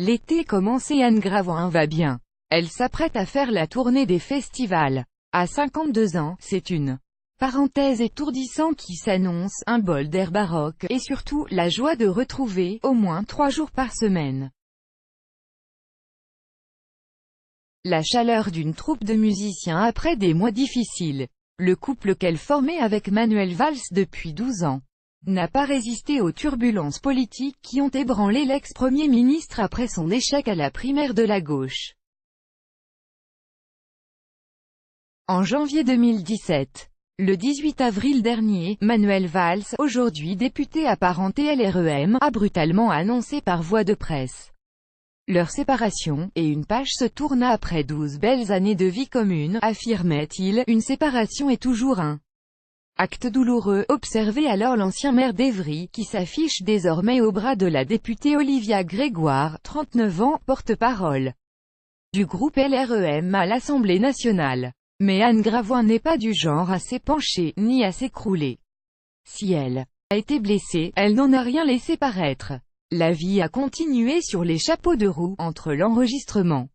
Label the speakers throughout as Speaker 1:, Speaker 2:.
Speaker 1: L'été commence et Anne Gravoin va bien. Elle s'apprête à faire la tournée des festivals. À 52 ans, c'est une parenthèse étourdissante qui s'annonce, un bol d'air baroque, et surtout, la joie de retrouver, au moins 3 jours par semaine, la chaleur d'une troupe de musiciens après des mois difficiles. Le couple qu'elle formait avec Manuel Valls depuis 12 ans n'a pas résisté aux turbulences politiques qui ont ébranlé l'ex-premier ministre après son échec à la primaire de la gauche. En janvier 2017. Le 18 avril dernier, Manuel Valls, aujourd'hui député apparenté LREM, a brutalement annoncé par voie de presse leur séparation, et une page se tourna après 12 belles années de vie commune, affirmait-il. Une séparation est toujours un acte douloureux, observait alors l'ancien maire d'Évry, qui s'affiche désormais au bras de la députée Olivia Grégoire, 39 ans, porte-parole du groupe LREM à l'Assemblée nationale. Mais Anne Gravoin n'est pas du genre à s'épancher, ni à s'écrouler. Si elle a été blessée, elle n'en a rien laissé paraître. La vie a continué sur les chapeaux de roue, entre l'enregistrement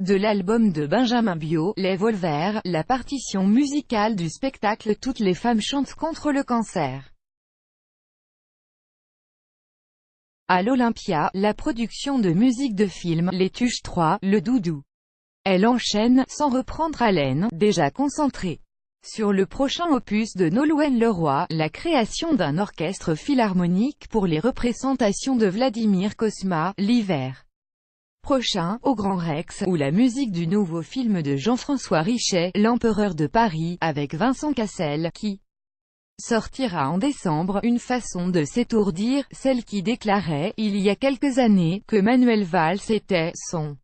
Speaker 1: de l'album de Benjamin Biot, Les Volvers, la partition musicale du spectacle Toutes les femmes chantent contre le cancer, à l'Olympia, la production de musique de film, Les Tuches 3, Le Doudou. Elle enchaîne, sans reprendre haleine, déjà concentrée sur le prochain opus de Nolwenn Leroy, la création d'un orchestre philharmonique pour les représentations de Vladimir Cosma, l'hiver prochain, au Grand Rex, ou la musique du nouveau film de Jean-François Richet, L'Empereur de Paris, avec Vincent Cassel, qui sortira en décembre. Une façon de s'étourdir, celle qui déclarait, il y a quelques années, que Manuel Valls était son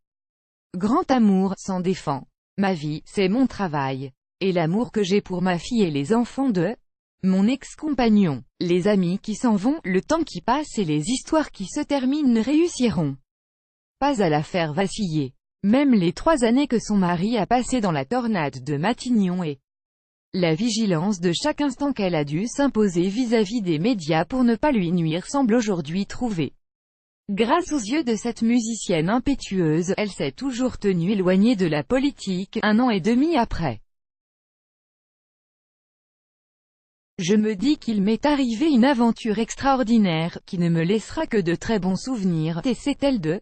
Speaker 1: grand amour, s'en défend. Ma vie, c'est mon travail. Et l'amour que j'ai pour ma fille et les enfants de mon ex-compagnon. Les amis qui s'en vont, le temps qui passe et les histoires qui se terminent ne réussiront pas à la faire vaciller. Même les 3 années que son mari a passées dans la tornade de Matignon et la vigilance de chaque instant qu'elle a dû s'imposer vis-à-vis des médias pour ne pas lui nuire semble aujourd'hui trouver grâce aux yeux de cette musicienne impétueuse. Elle s'est toujours tenue éloignée de la politique, 1 an et demi après. Je me dis qu'il m'est arrivé une aventure extraordinaire, qui ne me laissera que de très bons souvenirs, essaie-t-elle de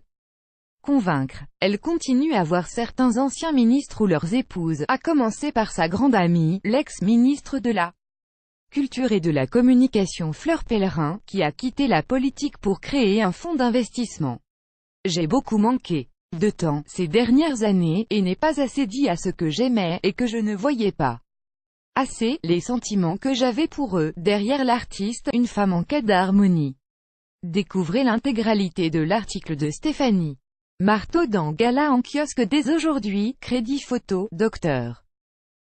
Speaker 1: convaincre. Elle continue à voir certains anciens ministres ou leurs épouses, à commencer par sa grande amie, l'ex-ministre de la Culture et de la Communication Fleur Pellerin, qui a quitté la politique pour créer un fonds d'investissement. J'ai beaucoup manqué de temps ces dernières années, et n'ai pas assez dit à ce que j'aimais, et que je ne voyais pas assez, les sentiments que j'avais pour eux. Derrière l'artiste, une femme en quête d'harmonie. Découvrez l'intégralité de l'article de Stéphanie Marteau dans Gala en kiosque dès aujourd'hui. Crédit photo, Dr.